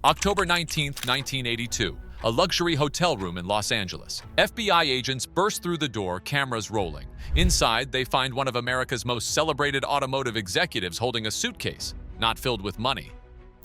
October 19, 1982, a luxury hotel room in Los Angeles. FBI agents burst through the door, cameras rolling. Inside, they find one of America's most celebrated automotive executives holding a suitcase, not filled with money,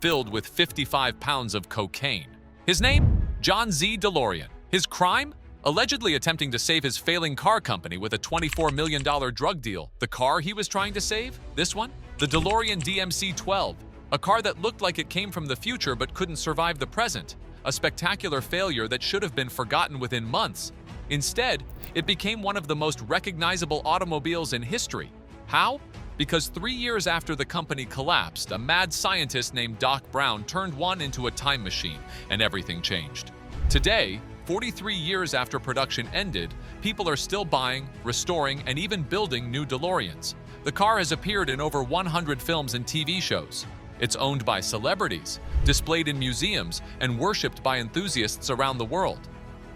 filled with 55 pounds of cocaine. His name? John Z. DeLorean. His crime? Allegedly attempting to save his failing car company with a $24 million drug deal. The car he was trying to save? This one? The DeLorean DMC 12. A car that looked like it came from the future but couldn't survive the present. A spectacular failure that should have been forgotten within months. Instead, it became one of the most recognizable automobiles in history. How? Because 3 years after the company collapsed, a mad scientist named Doc Brown turned one into a time machine, and everything changed. Today, 43 years after production ended, people are still buying, restoring, and even building new DeLoreans. The car has appeared in over 100 films and TV shows. It's owned by celebrities, displayed in museums, and worshipped by enthusiasts around the world.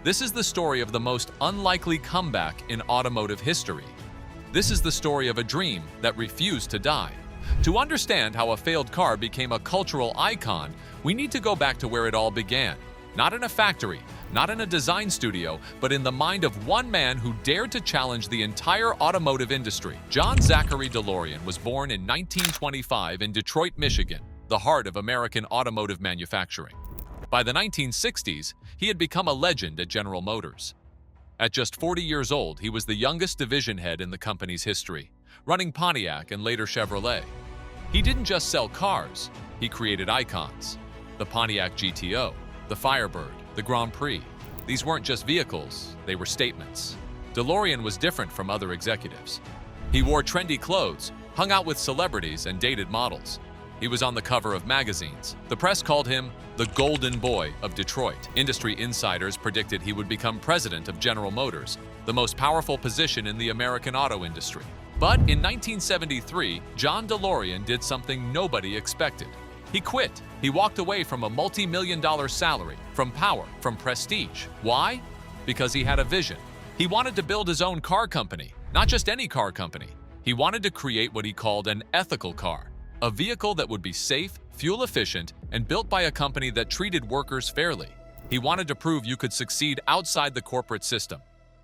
This is the story of the most unlikely comeback in automotive history. This is the story of a dream that refused to die. To understand how a failed car became a cultural icon, we need to go back to where it all began. Not in a factory, not in a design studio, but in the mind of one man who dared to challenge the entire automotive industry. John Zachary DeLorean was born in 1925 in Detroit, Michigan, the heart of American automotive manufacturing. By the 1960s, he had become a legend at General Motors. At just 40 years old, he was the youngest division head in the company's history, running Pontiac and later Chevrolet. He didn't just sell cars, he created icons. The Pontiac GTO, the Firebird, the Grand Prix. These weren't just vehicles, they were statements. DeLorean was different from other executives. He wore trendy clothes, hung out with celebrities, and dated models. He was on the cover of magazines. The press called him the Golden Boy of Detroit. Industry insiders predicted he would become president of General Motors, the most powerful position in the American auto industry. But in 1973, John DeLorean did something nobody expected. He quit. He walked away from a multi-million-dollar salary, from power, from prestige. Why? Because he had a vision. He wanted to build his own car company, not just any car company. He wanted to create what he called an ethical car, a vehicle that would be safe, fuel-efficient, and built by a company that treated workers fairly. He wanted to prove you could succeed outside the corporate system.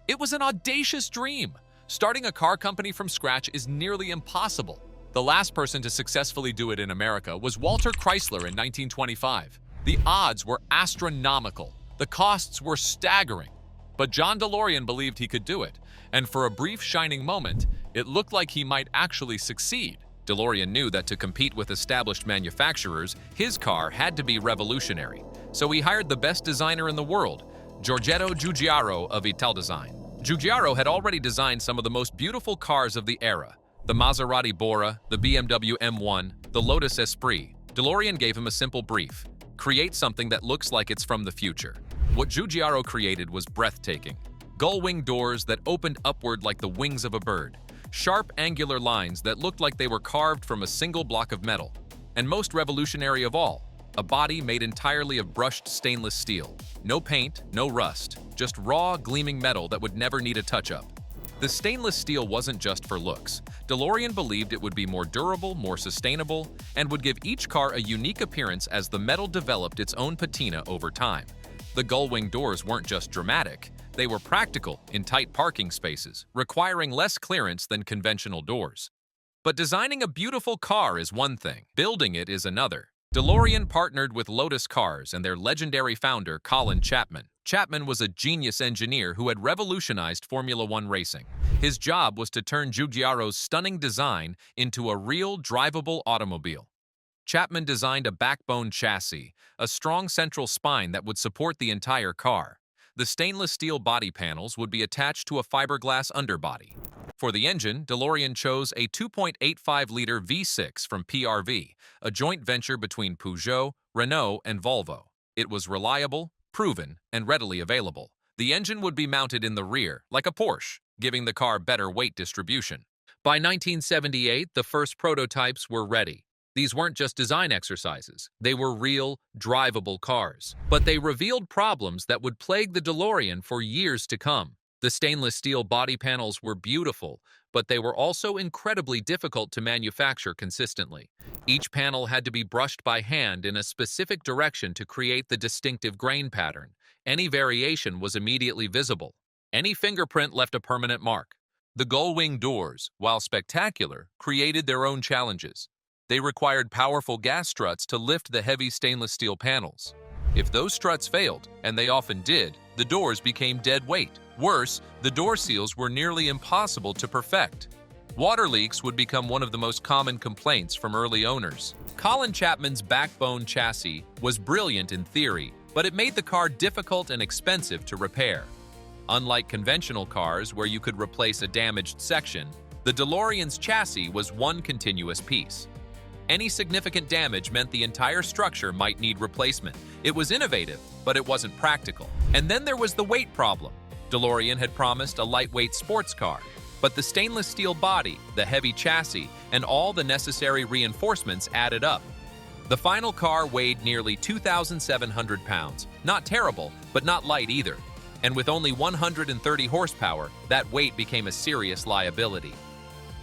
It was an audacious dream. Starting a car company from scratch is nearly impossible. The last person to successfully do it in America was Walter Chrysler in 1925. The odds were astronomical. The costs were staggering. But John DeLorean believed he could do it, and for a brief shining moment, it looked like he might actually succeed. DeLorean knew that to compete with established manufacturers, his car had to be revolutionary. So he hired the best designer in the world, Giorgetto Giugiaro of Italdesign. Giugiaro had already designed some of the most beautiful cars of the era. The Maserati Bora, the BMW M1, the Lotus Esprit. DeLorean gave him a simple brief: create something that looks like it's from the future. What Giugiaro created was breathtaking. Gull-wing doors that opened upward like the wings of a bird. Sharp, angular lines that looked like they were carved from a single block of metal. And most revolutionary of all, a body made entirely of brushed stainless steel. No paint, no rust, just raw, gleaming metal that would never need a touch-up. The stainless steel wasn't just for looks. DeLorean believed it would be more durable, more sustainable, and would give each car a unique appearance as the metal developed its own patina over time. The gull-wing doors weren't just dramatic, they were practical in tight parking spaces, requiring less clearance than conventional doors. But designing a beautiful car is one thing, building it is another. DeLorean partnered with Lotus Cars and their legendary founder, Colin Chapman. Chapman was a genius engineer who had revolutionized Formula One racing. His job was to turn Giugiaro's stunning design into a real, drivable automobile. Chapman designed a backbone chassis, a strong central spine that would support the entire car. The stainless steel body panels would be attached to a fiberglass underbody. For the engine, DeLorean chose a 2.85-liter V6 from PRV, a joint venture between Peugeot, Renault, and Volvo. It was reliable, proven, and readily available. The engine would be mounted in the rear, like a Porsche, giving the car better weight distribution. By 1978, the first prototypes were ready. These weren't just design exercises, they were real, drivable cars. But they revealed problems that would plague the DeLorean for years to come. The stainless steel body panels were beautiful, but they were also incredibly difficult to manufacture consistently. Each panel had to be brushed by hand in a specific direction to create the distinctive grain pattern. Any variation was immediately visible. Any fingerprint left a permanent mark. The gull-wing doors, while spectacular, created their own challenges. They required powerful gas struts to lift the heavy stainless steel panels. If those struts failed, and they often did, the doors became dead weight. Worse, the door seals were nearly impossible to perfect. Water leaks would become one of the most common complaints from early owners. Colin Chapman's backbone chassis was brilliant in theory, but it made the car difficult and expensive to repair. Unlike conventional cars where you could replace a damaged section, the DeLorean's chassis was one continuous piece. Any significant damage meant the entire structure might need replacement. It was innovative, but it wasn't practical. And then there was the weight problem. DeLorean had promised a lightweight sports car, but the stainless steel body, the heavy chassis, and all the necessary reinforcements added up. The final car weighed nearly 2,700 pounds. Not terrible, but not light either. And with only 130 horsepower, that weight became a serious liability.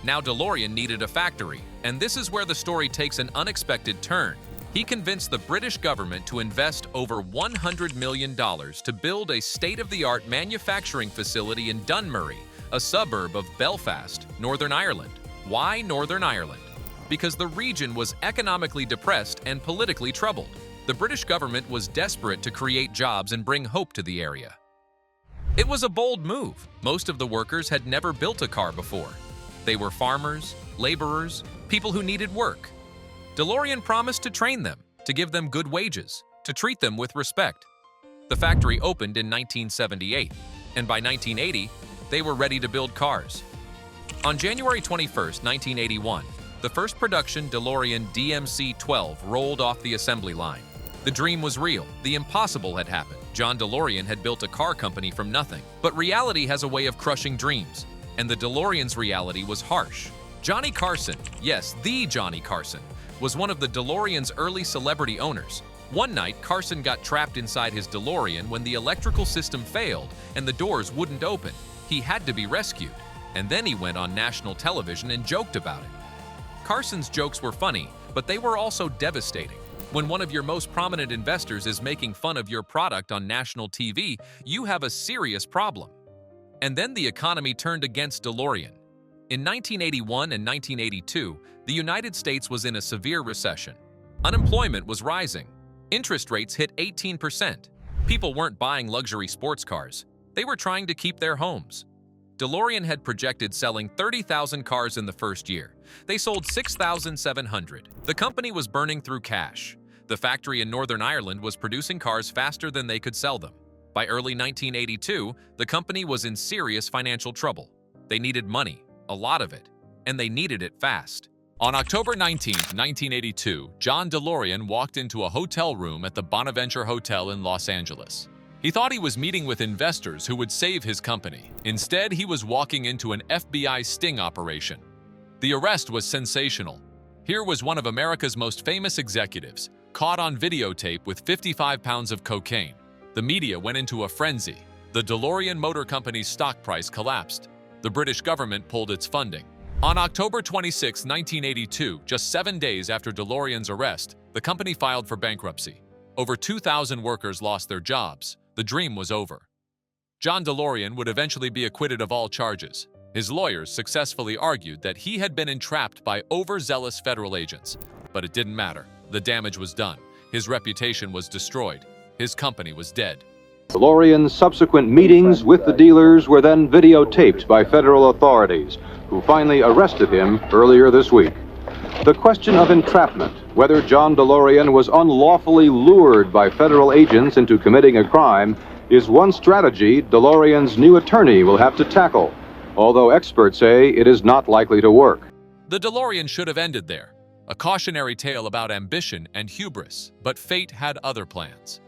Now DeLorean needed a factory, and this is where the story takes an unexpected turn. He convinced the British government to invest over $100 million to build a state-of-the-art manufacturing facility in Dunmurry, a suburb of Belfast, Northern Ireland. Why Northern Ireland? Because the region was economically depressed and politically troubled. The British government was desperate to create jobs and bring hope to the area. It was a bold move. Most of the workers had never built a car before. They were farmers, laborers, people who needed work. DeLorean promised to train them, to give them good wages, to treat them with respect. The factory opened in 1978, and by 1980, they were ready to build cars. On January 21, 1981, the first production DeLorean DMC 12 rolled off the assembly line. The dream was real. The impossible had happened. John DeLorean had built a car company from nothing. But reality has a way of crushing dreams, and the DeLorean's reality was harsh. Johnny Carson, yes, the Johnny Carson, was one of the DeLorean's early celebrity owners. One night, Carson got trapped inside his DeLorean when the electrical system failed and the doors wouldn't open. He had to be rescued, and then he went on national television and joked about it. Carson's jokes were funny, but they were also devastating. When one of your most prominent investors is making fun of your product on national TV, you have a serious problem. And then the economy turned against DeLorean. In 1981 and 1982, the United States was in a severe recession. Unemployment was rising. Interest rates hit 18%. People weren't buying luxury sports cars. They were trying to keep their homes. DeLorean had projected selling 30,000 cars in the first year. They sold 6,700. The company was burning through cash. The factory in Northern Ireland was producing cars faster than they could sell them. By early 1982, the company was in serious financial trouble. They needed money, a lot of it, and they needed it fast. On October 19, 1982, John DeLorean walked into a hotel room at the Bonaventure Hotel in Los Angeles. He thought he was meeting with investors who would save his company. Instead, he was walking into an FBI sting operation. The arrest was sensational. Here was one of America's most famous executives, caught on videotape with 55 pounds of cocaine. The media went into a frenzy. The DeLorean Motor Company's stock price collapsed. The British government pulled its funding. On October 26, 1982, just 7 days after DeLorean's arrest, the company filed for bankruptcy. Over 2,000 workers lost their jobs. The dream was over. John DeLorean would eventually be acquitted of all charges. His lawyers successfully argued that he had been entrapped by overzealous federal agents. But it didn't matter. The damage was done. His reputation was destroyed. His company was dead. DeLorean's subsequent meetings with the dealers were then videotaped by federal authorities, who finally arrested him earlier this week. The question of entrapment, whether John DeLorean was unlawfully lured by federal agents into committing a crime, is one strategy DeLorean's new attorney will have to tackle, although experts say it is not likely to work. The DeLorean should have ended there. A cautionary tale about ambition and hubris, but fate had other plans.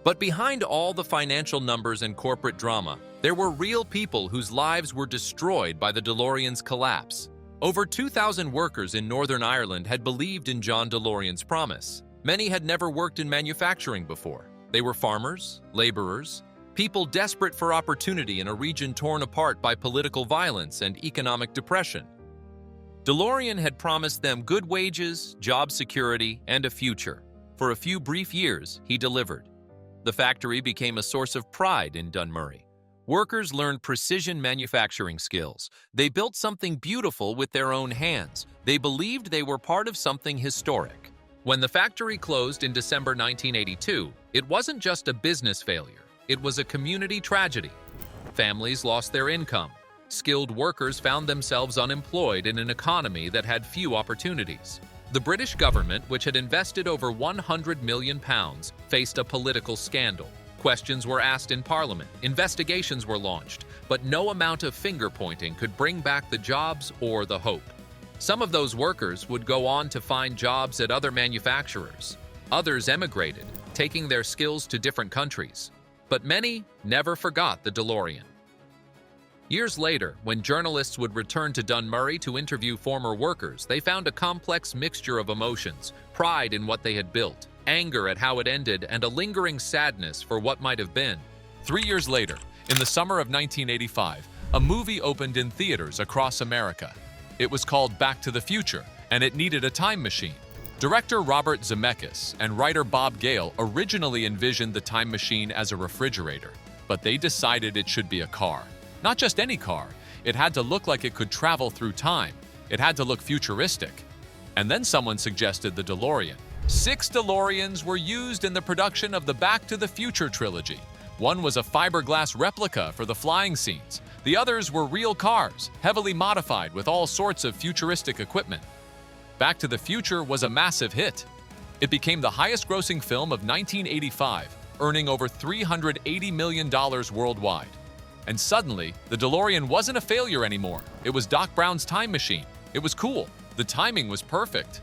But behind all the financial numbers and corporate drama, there were real people whose lives were destroyed by the DeLorean's collapse. Over 2,000 workers in Northern Ireland had believed in John DeLorean's promise. Many had never worked in manufacturing before. They were farmers, laborers, People desperate for opportunity in a region torn apart by political violence and economic depression. DeLorean had promised them good wages, job security, and a future. For a few brief years, he delivered. The factory became a source of pride in Dunmurry. Workers learned precision manufacturing skills. They built something beautiful with their own hands. They believed they were part of something historic. When the factory closed in December 1982, it wasn't just a business failure. It was a community tragedy. Families lost their income. Skilled workers found themselves unemployed in an economy that had few opportunities. The British government, which had invested over £100 million, faced a political scandal. Questions were asked in Parliament, investigations were launched, but no amount of finger-pointing could bring back the jobs or the hope. Some of those workers would go on to find jobs at other manufacturers. Others emigrated, taking their skills to different countries. But many never forgot the DeLorean. Years later, when journalists would return to Dunmurry to interview former workers, they found a complex mixture of emotions: pride in what they had built, anger at how it ended, and a lingering sadness for what might have been. 3 years later, in the summer of 1985, a movie opened in theaters across America. It was called Back to the Future, and it needed a time machine. Director Robert Zemeckis and writer Bob Gale originally envisioned the time machine as a refrigerator, but they decided it should be a car. Not just any car. It had to look like it could travel through time. It had to look futuristic. And then someone suggested the DeLorean. 6 DeLoreans were used in the production of the Back to the Future trilogy. One was a fiberglass replica for the flying scenes. The others were real cars, heavily modified with all sorts of futuristic equipment. Back to the Future was a massive hit. It became the highest-grossing film of 1985, earning over $380 million worldwide. And suddenly, the DeLorean wasn't a failure anymore. It was Doc Brown's time machine. It was cool. The timing was perfect.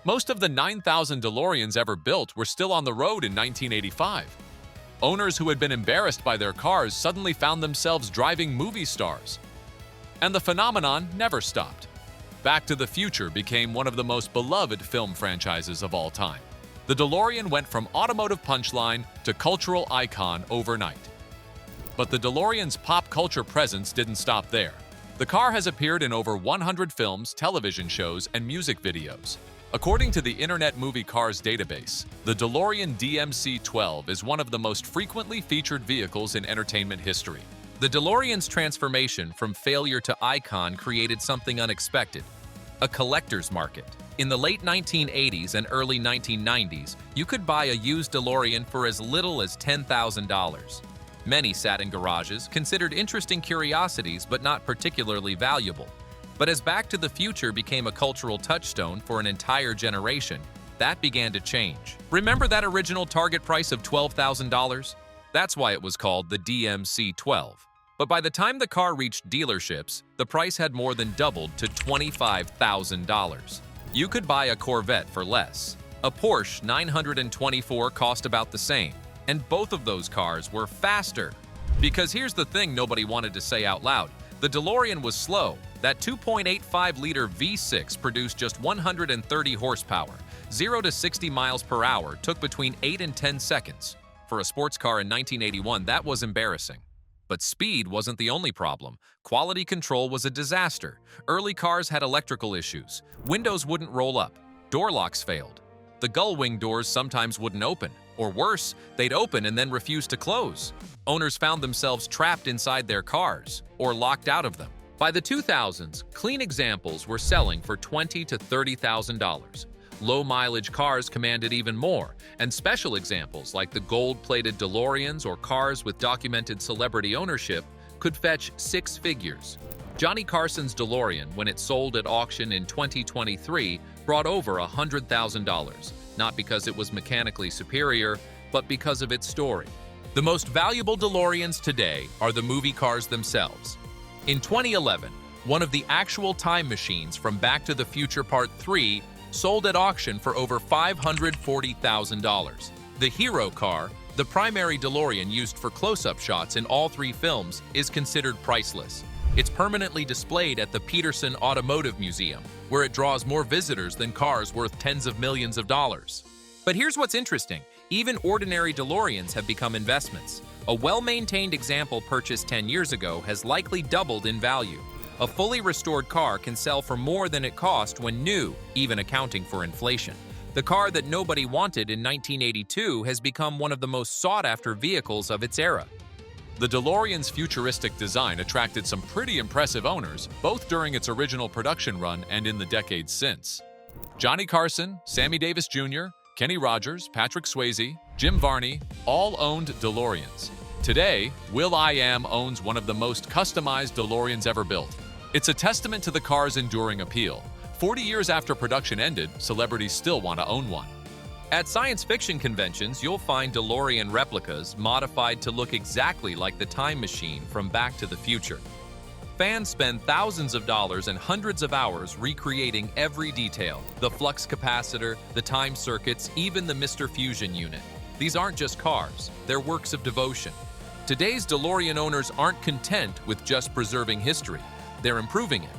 Most of the 9,000 DeLoreans ever built were still on the road in 1985. Owners who had been embarrassed by their cars suddenly found themselves driving movie stars. And the phenomenon never stopped. Back to the Future became one of the most beloved film franchises of all time. The DeLorean went from automotive punchline to cultural icon overnight. But the DeLorean's pop culture presence didn't stop there. The car has appeared in over 100 films, television shows, and music videos. According to the Internet Movie Cars database, the DeLorean DMC 12 is one of the most frequently featured vehicles in entertainment history. The DeLorean's transformation from failure to icon created something unexpected: a collector's market. In the late 1980s and early 1990s, you could buy a used DeLorean for as little as $10,000. Many sat in garages, considered interesting curiosities but not particularly valuable. But as Back to the Future became a cultural touchstone for an entire generation, that began to change. Remember that original target price of $12,000? That's why it was called the DMC 12. But by the time the car reached dealerships, the price had more than doubled to $25,000. You could buy a Corvette for less. A Porsche 924 cost about the same. And both of those cars were faster. Because here's the thing nobody wanted to say out loud: the DeLorean was slow. That 2.85-liter V6 produced just 130 horsepower. 0 to 60 miles per hour took between 8 and 10 seconds. For a sports car in 1981, that was embarrassing. But speed wasn't the only problem. Quality control was a disaster. Early cars had electrical issues. Windows wouldn't roll up. Door locks failed. The gull-wing doors sometimes wouldn't open. Or worse, they'd open and then refuse to close. Owners found themselves trapped inside their cars, or locked out of them. By the 2000s, clean examples were selling for $20,000 to $30,000. Low-mileage cars commanded even more, and special examples like the gold-plated DeLoreans or cars with documented celebrity ownership could fetch 6 figures. Johnny Carson's DeLorean, when it sold at auction in 2023, brought over $100,000. Not because it was mechanically superior, but because of its story. The most valuable DeLoreans today are the movie cars themselves. In 2011, one of the actual time machines from Back to the Future Part 3 sold at auction for over $540,000. The hero car, the primary DeLorean used for close-up shots in all 3 films, is considered priceless. It's permanently displayed at the Peterson Automotive Museum, where it draws more visitors than cars worth tens of millions of dollars. But here's what's interesting. Even ordinary DeLoreans have become investments. A well-maintained example purchased 10 years ago has likely doubled in value. A fully restored car can sell for more than it cost when new, even accounting for inflation. The car that nobody wanted in 1982 has become one of the most sought-after vehicles of its era. The DeLorean's futuristic design attracted some pretty impressive owners, both during its original production run and in the decades since. Johnny Carson, Sammy Davis Jr., Kenny Rogers, Patrick Swayze, Jim Varney all owned DeLoreans. Today, will.i.am owns one of the most customized DeLoreans ever built. It's a testament to the car's enduring appeal. 40 years after production ended, celebrities still want to own one. At science fiction conventions, you'll find DeLorean replicas modified to look exactly like the time machine from Back to the Future. Fans spend thousands of dollars and hundreds of hours recreating every detail: the flux capacitor, the time circuits, even the Mr. Fusion unit. These aren't just cars, they're works of devotion. Today's DeLorean owners aren't content with just preserving history, they're improving it.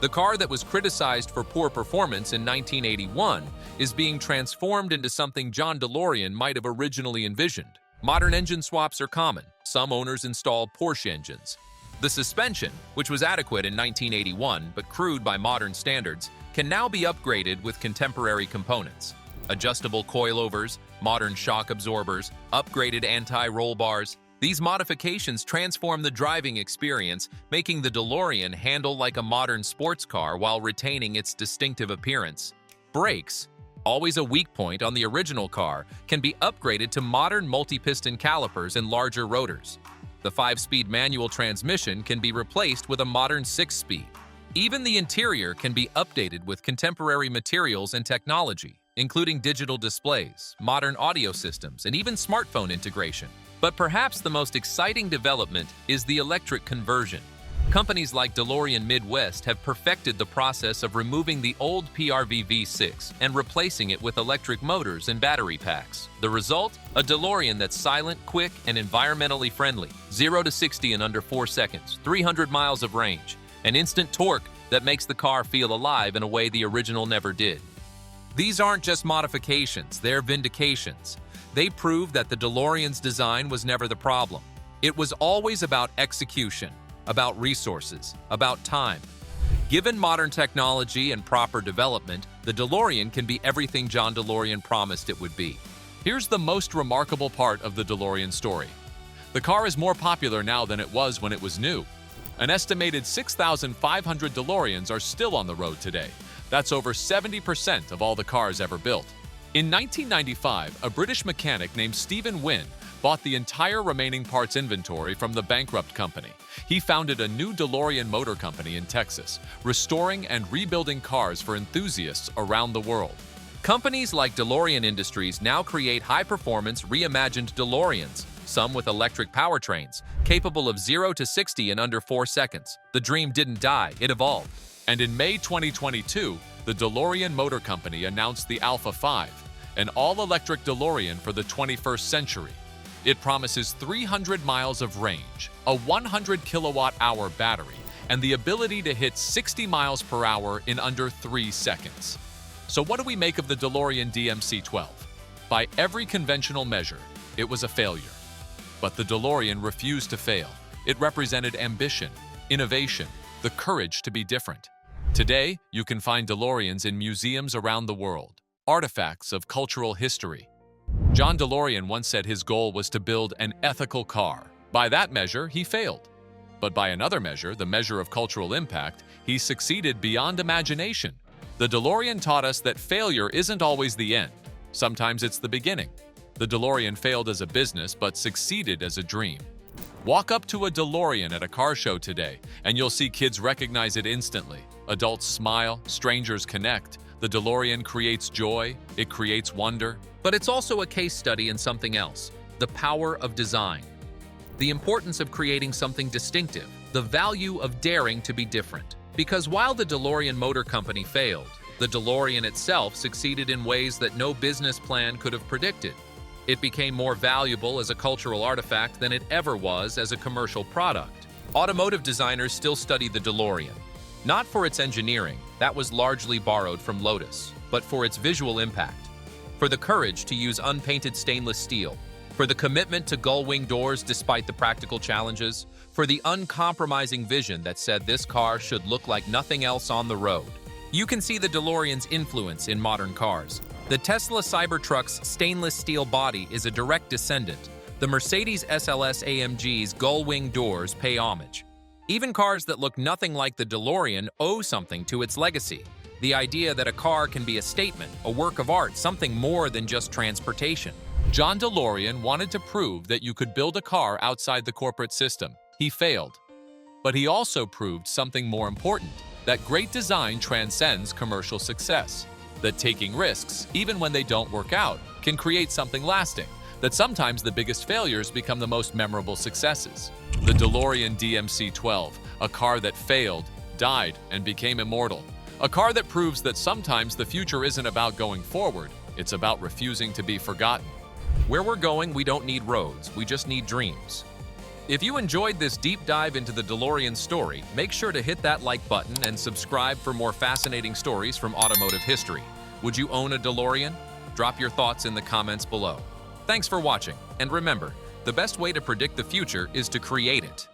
The car that was criticized for poor performance in 1981 is being transformed into something John DeLorean might have originally envisioned. Modern engine swaps are common. Some owners install Porsche engines. The suspension, which was adequate in 1981 but crude by modern standards, can now be upgraded with contemporary components. Adjustable coilovers, modern shock absorbers, upgraded anti-roll bars. These modifications transform the driving experience, making the DeLorean handle like a modern sports car while retaining its distinctive appearance. Brakes, always a weak point on the original car, can be upgraded to modern multi-piston calipers and larger rotors. The 5-speed manual transmission can be replaced with a modern 6-speed. Even the interior can be updated with contemporary materials and technology, including digital displays, modern audio systems, and even smartphone integration. But perhaps the most exciting development is the electric conversion. Companies like DeLorean Midwest have perfected the process of removing the old PRV V6 and replacing it with electric motors and battery packs. The result? A DeLorean that's silent, quick, and environmentally friendly. 0 to 60 in under 4 seconds, 300 miles of range, and instant torque that makes the car feel alive in a way the original never did. These aren't just modifications, they're vindications. They prove that the DeLorean's design was never the problem. It was always about execution, about resources, about time. Given modern technology and proper development, the DeLorean can be everything John DeLorean promised it would be. Here's the most remarkable part of the DeLorean story. The car is more popular now than it was when it was new. An estimated 6,500 DeLoreans are still on the road today. That's over 70% of all the cars ever built. In 1995, a British mechanic named Stephen Wynn bought the entire remaining parts inventory from the bankrupt company. He founded a new DeLorean motor company in Texas, restoring and rebuilding cars for enthusiasts around the world. Companies like DeLorean Industries now create high-performance, reimagined DeLoreans, some with electric powertrains, capable of 0 to 60 in under 4 seconds. The dream didn't die, it evolved. And in May 2022, the DeLorean Motor Company announced the Alpha 5, an all-electric DeLorean for the 21st century. It promises 300 miles of range, a 100 kilowatt-hour battery, and the ability to hit 60 miles per hour in under 3 seconds. So what do we make of the DeLorean DMC 12? By every conventional measure, it was a failure. But the DeLorean refused to fail. It represented ambition, innovation, the courage to be different. Today, you can find DeLoreans in museums around the world, artifacts of cultural history. John DeLorean once said his goal was to build an ethical car. By that measure, he failed. But by another measure, the measure of cultural impact, he succeeded beyond imagination. The DeLorean taught us that failure isn't always the end. Sometimes it's the beginning. The DeLorean failed as a business, but succeeded as a dream. Walk up to a DeLorean at a car show today, and you'll see kids recognize it instantly. Adults smile, strangers connect. The DeLorean creates joy, it creates wonder. But it's also a case study in something else: the power of design. The importance of creating something distinctive, the value of daring to be different. Because while the DeLorean Motor Company failed, the DeLorean itself succeeded in ways that no business plan could have predicted. It became more valuable as a cultural artifact than it ever was as a commercial product. Automotive designers still study the DeLorean, not for its engineering, that was largely borrowed from Lotus, but for its visual impact, for the courage to use unpainted stainless steel, For the commitment to gull-wing doors despite the practical challenges, for the uncompromising vision that said this car should look like nothing else on the road. You can see the DeLorean's influence in modern cars. The Tesla Cybertruck's stainless steel body is a direct descendant. The Mercedes SLS AMG's gull-wing doors pay homage. Even cars that look nothing like the DeLorean owe something to its legacy. The idea that a car can be a statement, a work of art, something more than just transportation. John DeLorean wanted to prove that you could build a car outside the corporate system. He failed. But he also proved something more important, that great design transcends commercial success, that taking risks, even when they don't work out, can create something lasting, that sometimes the biggest failures become the most memorable successes. The DeLorean DMC-12, a car that failed, died, and became immortal. A car that proves that sometimes the future isn't about going forward, it's about refusing to be forgotten. Where we're going, we don't need roads, we just need dreams. If you enjoyed this deep dive into the DeLorean story, make sure to hit that like button and subscribe for more fascinating stories from automotive history. Would you own a DeLorean? Drop your thoughts in the comments below. Thanks for watching, and remember, the best way to predict the future is to create it.